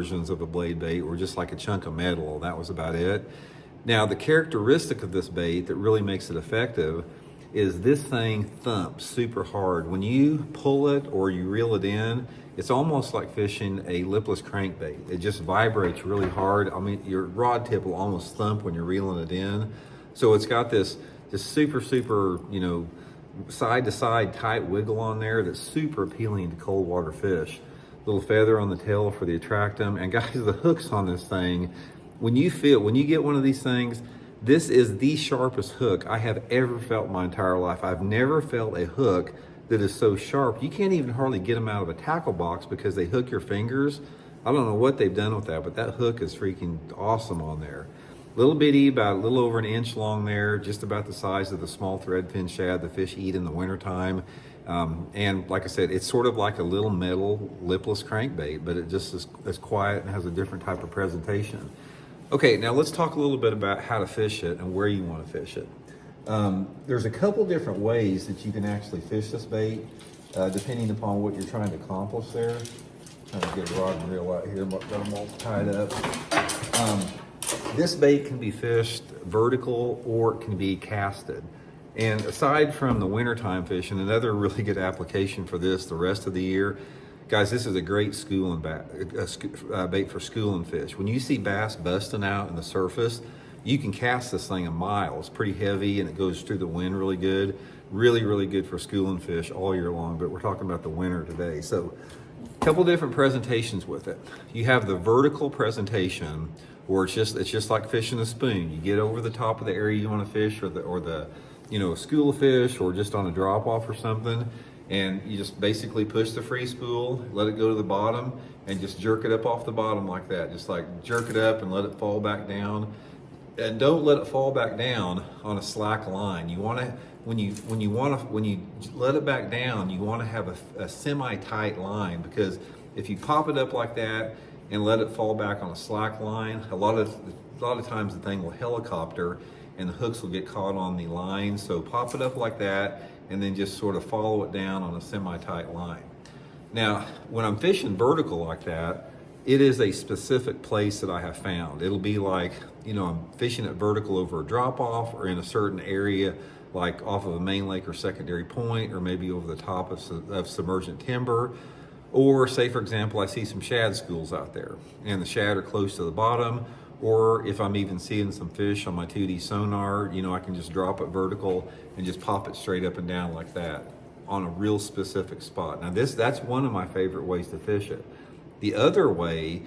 versions of a blade bait were just like a chunk of metal. That was about it. Now, the characteristic of this bait that really makes it effective is this thing thumps super hard. When you pull it or you reel it in, it's almost like fishing a lipless crankbait. It just vibrates really hard. I mean, your rod tip will almost thump when you're reeling it in. So it's got this super, side to side tight wiggle on there that's super appealing to cold water fish. Little feather on the tail for the attractum. And guys, the hooks on this thing, when you get one of these things, this is the sharpest hook I have ever felt in my entire life. I've never felt a hook that is so sharp. You can't even hardly get them out of a tackle box because they hook your fingers. I don't know what they've done with that, but that hook is freaking awesome on there. Little bitty, about a little over an inch long there, just about the size of the small threadfin shad the fish eat in the wintertime. And like I said, it's sort of like a little metal lipless crankbait, but it just is quiet and has a different type of presentation. Okay, now let's talk a little bit about how to fish it and where you want to fish it. There's a couple different ways that you can actually fish this bait, depending upon what you're trying to accomplish there. Trying to get a rod and reel out here, got them all tied up. This bait can be fished vertical or it can be casted. And aside from the wintertime fishing, another really good application for this the rest of the year, guys, this is a great bait for schooling fish. When you see bass busting out in the surface, you can cast this thing a mile. It's pretty heavy and it goes through the wind really good. Really, really good for schooling fish all year long, but we're talking about the winter today. So a couple different presentations with it. You have the vertical presentation where it's just like fishing a spoon. You get over the top of the area you want to fish or the school of fish or just on a drop off or something. And you just basically push the free spool, let it go to the bottom, and just jerk it up off the bottom like that. Just like jerk it up and let it fall back down. And don't let it fall back down on a slack line. You want to, when you let it back down, you want to have a semi-tight line, because if you pop it up like that and let it fall back on a slack line, a lot of times the thing will helicopter and the hooks will get caught on the line. So pop it up like that and then just sort of follow it down on a semi-tight line. Now, when I'm fishing vertical like that, it is a specific place that I have found. It'll be like, I'm fishing it vertical over a drop-off or in a certain area, like off of a main lake or secondary point, or maybe over the top of submergent timber. Or say, for example, I see some shad schools out there and the shad are close to the bottom. Or if I'm even seeing some fish on my 2D sonar, I can just drop it vertical and just pop it straight up and down like that on a real specific spot. Now that's one of my favorite ways to fish it. The other way